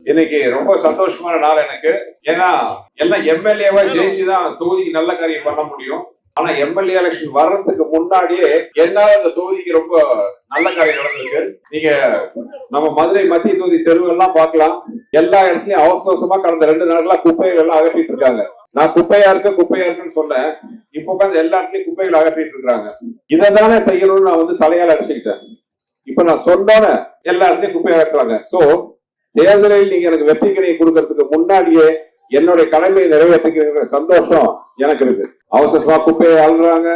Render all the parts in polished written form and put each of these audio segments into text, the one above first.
இன்னைக்கு ரொம்ப சந்தோஷமான நாள் எனக்கு. ஏன்னா எல்லாம் எம்எல்ஏவா ஜெயிச்சுதான் தொகுதிக்கு நல்ல காரியம் பண்ண முடியும். ஆனா எம்எல்ஏ எலெக்ஷன் வர்றதுக்கு முன்னாடியே என்னால இந்த தொகுதிக்கு ரொம்ப நல்ல காரியம் நடந்திருக்கு. நீங்க நம்ம மதுரை மத்திய தொகுதி தெருவெல்லாம் பார்க்கலாம். எல்லா இடத்துலயும் அவசரமா கடந்த 2 நாட்களா குப்பைகள் எல்லாம் அகற்றிட்டு இருக்காங்க. நான் குப்பையா இருக்குன்னு சொன்னேன். இப்ப உட்காந்து எல்லா இடத்துலயும் குப்பைகள் அகற்றிட்டு இருக்காங்க. இதைதானே செய்யணும்னு நான் தலையால அடிச்சுக்கிட்டேன். இப்ப நான் சொன்னோன்னு எல்லா இடத்துலயும் குப்பை அகற்றுறாங்க. சோ தேர்தலில் நீங்க எனக்கு வெற்றிக்கணியை கொடுக்கறதுக்கு முன்னாடியே என்னுடைய கடமையை நிறைவேற்றிக்கிற சந்தோஷம் எனக்கு இருக்கு. அவசரமா குப்பையை அள்ளுறாங்க,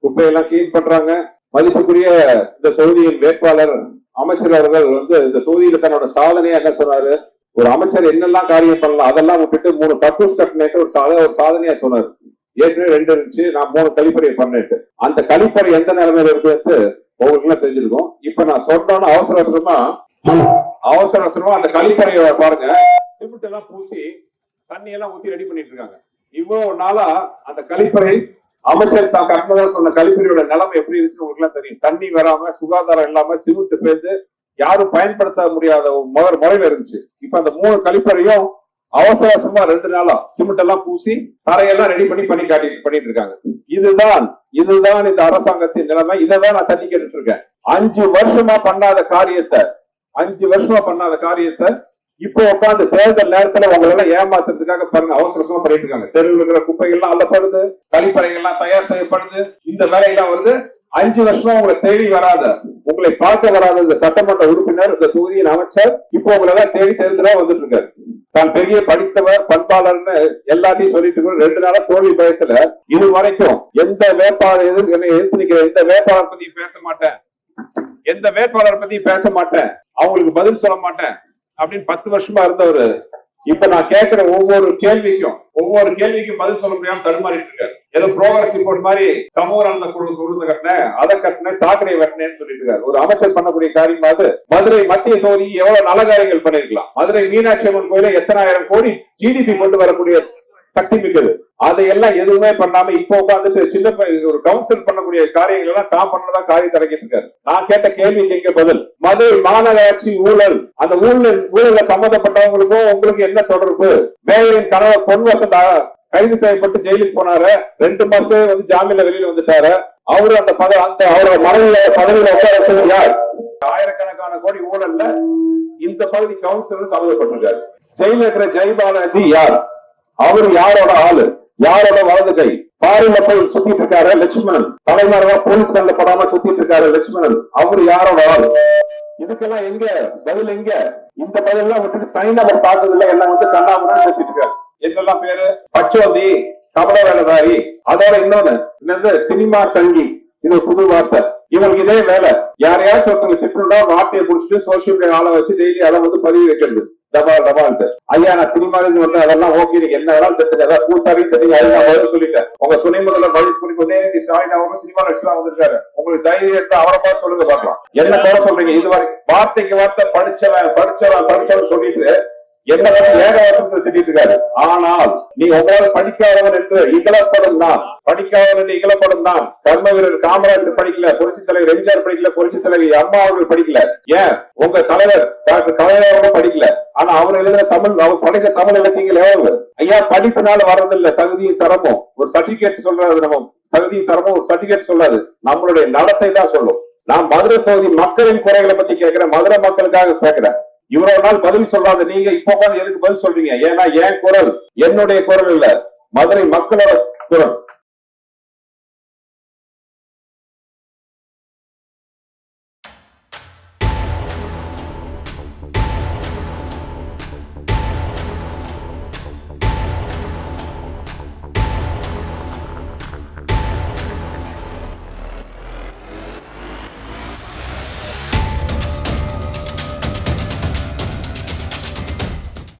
குப்பையெல்லாம் கிளீன் பண்றாங்க. மதிப்புக்குரிய இந்த தொகுதியின் வேட்பாளர் அமைச்சர் அவர்கள் இந்த தொகுதியில தன்னோட சாதனையா என்ன சொன்னாரு, ஒரு அமைச்சர் என்னெல்லாம் காரியம் பண்ணலாம் அதெல்லாம் விட்டுட்டு 3 கக்கூஸ் கட்டினேட்டு ஒரு சாதனையா சொன்னாரு. ஏற்கனவே 2 இருந்துச்சு, நான் 3 கழிப்பறையை பண்ணிட்டு அந்த கழிப்பறை எந்த நிலைமையில இருக்கு உங்களுக்கு எல்லாம் தெரிஞ்சிருக்கும். இப்ப நான் சொன்னோன்னு அவசர அவசரமா அந்த கழிப்பறையை பாருங்க, சிமெண்ட் எல்லாம் பூசி தண்ணி எல்லாம் ஊத்தி ரெடி பண்ணிட்டு இருக்காங்க. இவ்வளவு நாளா அந்த கழிப்பறை அமைச்சர் தான் கட்டினதா சொன்ன கழிப்பறையோட நிலைமை எப்படி இருந்துச்சுன்னு உங்களுக்கு எல்லாம் தெரியும். தண்ணி வராம, சுகாதாரம் இல்லாம, சிமெண்ட் பேர்ந்து யாரும் பயன்படுத்த முடியாத முறையில இருந்துச்சு. இப்ப அந்த 3 கழிப்பறையும் அவசர அவசரமா 2 நாளா சிமெண்ட் எல்லாம் பூசி தரையெல்லாம் ரெடி பண்ணிட்டு இருக்காங்க. இதுதான் இந்த அரசாங்கத்தின் நிலைமை. இதைதான் நான் தண்ணி கேட்டுட்டு இருக்கேன். 5 வருஷமா பண்ணாத காரியத்தை இப்போ உட்காந்து தேர்தல் நேரத்துல உங்களெல்லாம் ஏமாத்துறதுக்காக பாருங்க அவசரமா பண்ணிட்டு இருக்காங்க. தெருவில் இருக்கிற குப்பைகள்லாம் அள்ளப்படுது, கழிப்பறைகள்லாம் தயார் செய்யப்படுது, இந்த வேலையெல்லாம் வருது. 5 வருஷமா உங்களை தேடி வராத, உங்களை பார்க்க வராத இந்த சட்டமன்ற உறுப்பினர், இந்த தொகுதியின் அமைச்சர் இப்போ உங்களெல்லாம் தேடி தெரிந்துதான் வந்துட்டு இருக்காரு. தான் பெரிய படித்தவர், பண்பாளர்னு எல்லாத்தையும் சொல்லிட்டு இருக்க 2 நாளா தோல்வி பயத்துல இது வரைக்கும் எந்த வேட்பாளர் எதிர்த்து நிக்கிற எந்த வேட்பாளர் பத்தி பேச மாட்டேன், அவங்களுக்கு பதில் சொல்ல மாட்டேன் அப்படின்னு 10 வருஷமா இருந்தவரு இப்ப நான் கேட்கிற ஒவ்வொரு கேள்விக்கும் பதில் சொல்ல முடியாம தடுமாறிட்டு இருக்காரு. ஏதோ ப்ரோக்ரஸ் ரிப்போர்ட் மாதிரி சமூக நலந்த குழுத்தை கட்டினேன், அதை கட்டினேன், சாக்கடை வெட்டினேன்னு சொல்லிட்டு இருக்காரு. ஒரு அமைச்சர் பண்ணக்கூடிய காரியமாவது மதுரை மத்திய தொகுதி எவ்வளவு நல்ல காரியங்கள் பண்ணிருக்கலாம். மதுரை மீனாட்சி அம்மன் கோயில எத்தனை ஆயிரம் கோடி ஜிடிபி கொண்டு வரக்கூடிய சக்தி மிக்கது. அதையெல்லாம் எதுவுமே பண்ணாம இப்ப உட்காந்துட்டு சின்ன ஒரு கவுன்சில் பண்ணக்கூடிய காரியங்கள் எல்லாம் தான் பண்ணதா காரியம் தடக்கிட்டு இருக்காரு. நான் கேட்ட கேள்விக்கு எங்க பதில்? மதுரை மாநகராட்சி ஊழல், அந்த ஊழல்ல சம்பந்தப்பட்டவங்களுக்கும் உங்களுக்கு என்ன தொடர்பு? மேயரின் கணவர் பொன்வசந்தா கைது செய்யப்பட்டு ஜெயிலுக்கு போனாரு. 2 மாசம் ஜாமீன்ல வெளியில வந்துட்டாரு. அவரு அவரோட பதவியில உட்கார யார்? ஆயிரக்கணக்கான கோடி ஊழல்ல இந்த பகுதி கவுன்சிலர் சம்மந்தப்பட்டிருக்காரு. ஜெயில இருக்கிற ஜெயபாலாஜி யார்? அவரு யாரோட ஆளு? யாரோட வலது கை? பாரில போய் சுத்திட்டு இருக்காரு லட்சுமணன். தலைமறைவா போலீஸ் கண்ட படாம சுத்திட்டு இருக்காரு லட்சுமணன். அவரு யாரோட ஆளு? இதுக்கெல்லாம் எங்க பதில்? எங்க இந்த பதில் எல்லாம் விட்டுட்டு தனிநபர் பார்த்ததுல எல்லாம் கண்ணாமூன்னு பேசிட்டு இருக்காரு. என்னெல்லாம் பேரு? பச்சோந்தி, கபட வேலைதாரி, அதோட இன்னொன்னு சினிமா சங்கி. இது புது வார்த்தை. இவங்களுக்கு இதே வேலை. யாரையாச்சும் ஒருத்தவங்க திட்டுனா வார்த்தையை புடிச்சிட்டு சோசியல் மீடியா ஆள வச்சு டெய்லி அதை பதிவு வைக்கிறது. டபால் ஐயா நான் சினிமாவில் அதெல்லாம் ஓகே, நீங்க என்ன வேணாலும் தெரிஞ்சு கூத்தாரி தெரியும், பதில் சொல்லிட்டேன். உங்க துணை முதல்வர் உதயநிதி ஸ்டாலின் அவரும் சினிமா வச்சுதான் வந்திருக்காரு. உங்களுக்கு தைரியம் எடுத்து அவரை பார்த்து சொல்லுங்க பார்க்கலாம். என்ன போட சொல்றீங்க? இதுவரை வார்த்தைக்கு வார்த்தை படிச்சவன் சொல்லிட்டு என்ன ஏகவாசத்தை திட்டிட்டு இருக்காரு. ஆனால் நீ உங்களால் படிக்காதவன் என்று இகழப்படும் தான். கர்ம வீரர் காமராஜர் படிக்கல, புரட்சி தலைவர் எம்ஜிஆர் படிக்கல, புரட்சி தலைவர் அம்மா அவர்கள் படிக்கல, ஏன் உங்க தலைவர் டாக்டர் கலைஞர் படிக்கல. ஆனா அவர் எழுதின தமிழ், அவர் படித்த தமிழ் இலக்கியங்கள் எவ்வளவு? ஐயா படிப்புனால வர்றதில்ல தகுதியும் தரமும். ஒரு சர்டிபிகேட் சொல்றாரு. நம்ம தகுதியும் தரமும் ஒரு சர்டிபிகேட் சொல்லாது, நம்மளுடைய நடத்தை தான் சொல்லும். நான் மதுரை தொகுதி மக்களின் குறைகளை பத்தி கேட்கிறேன், மதுரை மக்களுக்காக கேட்கிறேன். இவ்வளவு நாள் பதில் சொல்லாத நீங்க இப்ப எதுக்கு பதில் சொல்றீங்க? ஏன்னா என் குரல் என்னுடைய குரல் இல்ல, மதுரை மக்களோட குரல்.